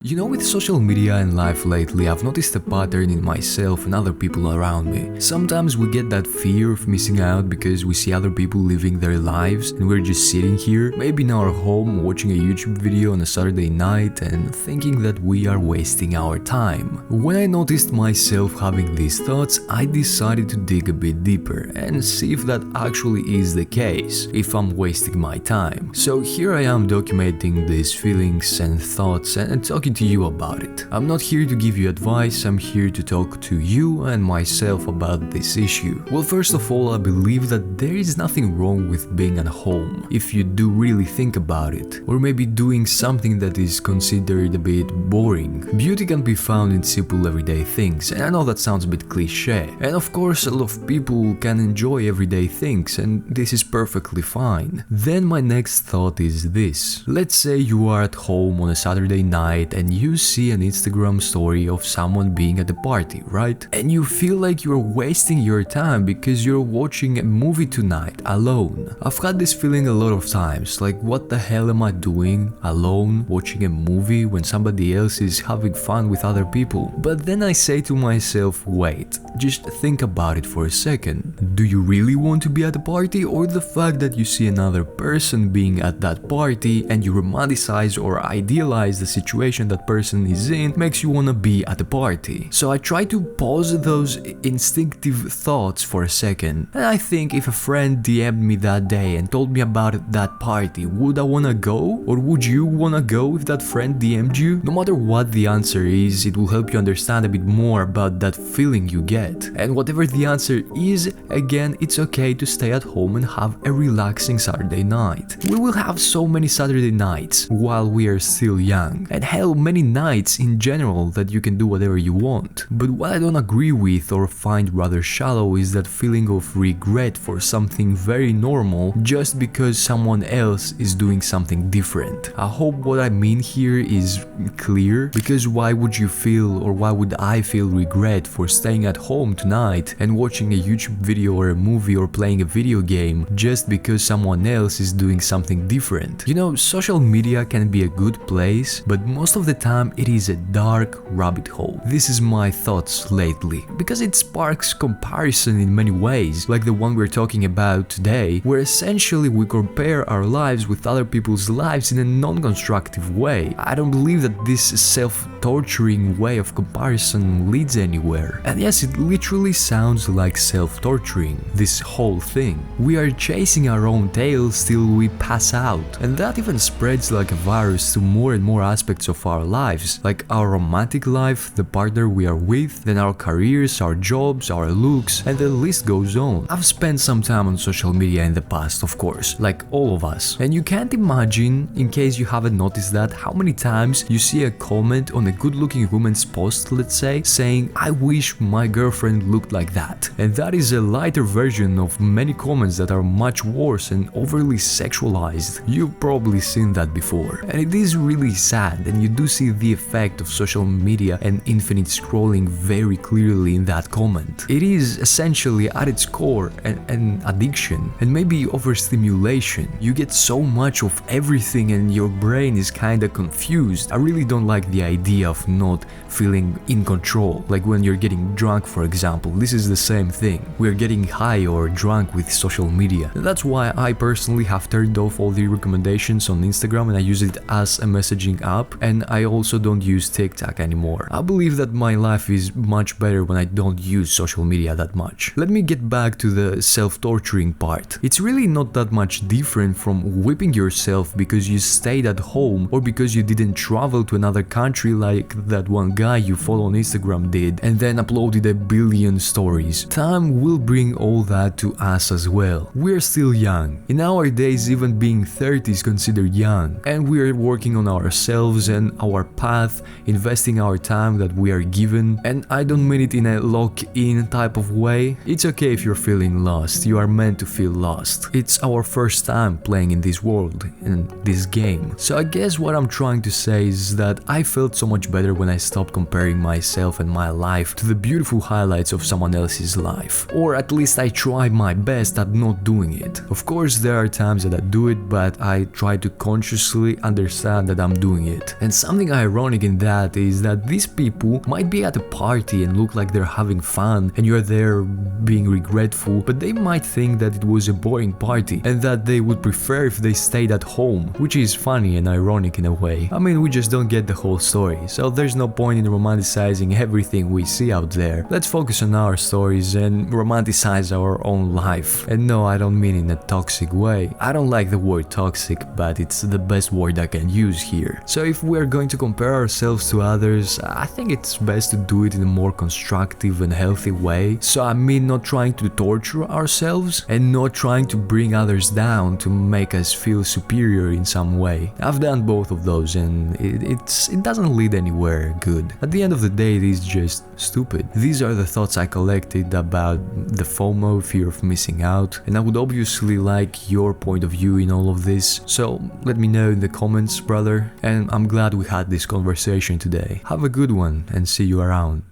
You know, with social media and life lately, I've noticed a pattern in myself and other people around me. Sometimes we get that fear of missing out because we see other people living their lives and we're just sitting here, maybe in our home, watching a YouTube video on a Saturday night and thinking that we are wasting our time. When I noticed myself having these thoughts, I decided to dig a bit deeper and see if that actually is the case, if I'm wasting my time. So here I am documenting these feelings and thoughts and talking to you about it. I'm not here to give you advice, I'm here to talk to you and myself about this issue. Well, first of all, I believe that there is nothing wrong with being at home, if you do really think about it, or maybe doing something that is considered a bit boring. Beauty can be found in simple everyday things, and I know that sounds a bit cliche. And of course, a lot of people can enjoy everyday things, and this is perfectly fine. Then my next thought is this. Let's say you are at home on a Saturday night and you see an Instagram story of someone being at a party, right? And you feel like you're wasting your time because you're watching a movie tonight alone. I've had this feeling a lot of times, like what the hell am I doing alone watching a movie when somebody else is having fun with other people? But then I say to myself, wait, just think about it for a second. Do you really want to be at a party, or the fact that you see another person being at that party and you romanticize or idealize the situation that person is in makes you wanna be at the party? So I try to pause those instinctive thoughts for a second, and I think if a friend DM'd me that day and told me about that party, would I wanna go? Or would you wanna go if that friend DM'd you? No matter what the answer is, it will help you understand a bit more about that feeling you get. And whatever the answer is, again, it's okay to stay at home and have a relaxing Saturday night. We will have so many Saturday nights while we are still young, and hell, many nights in general that you can do whatever you want. But what I don't agree with or find rather shallow is that feeling of regret for something very normal just because someone else is doing something different. I hope what I mean here is clear, because why would you feel, or why would I feel regret for staying at home tonight and watching a YouTube video or a movie or playing a video game just because someone else is doing something different? You know, social media can be a good place, but most of the time it is a dark rabbit hole. This is my thoughts lately, because it sparks comparison in many ways, like the one we're talking about today, where essentially we compare our lives with other people's lives in a non-constructive way. I don't believe that this self-torturing way of comparison leads anywhere. And yes, it literally sounds like self-torturing, this whole thing. We are chasing our own tails till we pass out, and that even spreads like a virus to more and more aspects of our lives, like our romantic life, the partner we are with, then our careers, our jobs, our looks, and the list goes on. I've spent some time on social media in the past, of course, like all of us, and you can't imagine, in case you haven't noticed that, how many times you see a comment on a good-looking woman's post, let's say, saying, "I wish my girlfriend looked like that." And that is a lighter version of many comments that are much worse and overly sexualized. You've probably seen that before, and it is really sad, and you do see the effect of social media and infinite scrolling very clearly in that comment. It is essentially at its core an addiction, and maybe overstimulation. You get so much of everything and your brain is kinda confused. I really don't like the idea of not feeling in control, like when you're getting drunk, for example. This is the same thing. We're getting high or drunk with social media. And that's why I personally have turned off all the recommendations on Instagram, and I use it as a messaging app, and I also don't use TikTok anymore. I believe that my life is much better when I don't use social media that much. Let me get back to the self-torturing part. It's really not that much different from whipping yourself because you stayed at home or because you didn't travel to another country like that one guy you follow on Instagram did and then uploaded a billion stories. Time will bring all that to us as well. We're still young. In our days, even being 30 is considered young, and we're working on ourselves and our path, investing our time that we are given. And I don't mean it in a lock-in type of way. It's okay if you're feeling lost. You are meant to feel lost. It's our first time playing in this world, in this game. So I guess what I'm trying to say is that I felt so much better when I stopped comparing myself and my life to the beautiful highlights of someone else's life. Or at least I try my best at not doing it. Of course, there are times that I do it, but I try to consciously understand that I'm doing it. And something ironic in that is that these people might be at a party and look like they're having fun and you're there being regretful, but they might think that it was a boring party and that they would prefer if they stayed at home, which is funny and ironic in a way. I mean, we just don't get the whole story, so there's no point in romanticizing everything we see out there. Let's focus on our stories and romanticize our own life. And no, I don't mean in a toxic way. I don't like the word toxic, but it's the best word I can use here. So if we're going to compare ourselves to others, I think it's best to do it in a more constructive and healthy way. So I mean not trying to torture ourselves and not trying to bring others down to make us feel superior in some way. I've done both of those and it doesn't lead anywhere good. At the end of the day, it is just stupid. These are the thoughts I collected about the FOMO, fear of missing out, and I would obviously like your point of view in all of this, so let me know in the comments, brother, and I'm glad we had this conversation today. Have a good one and see you around.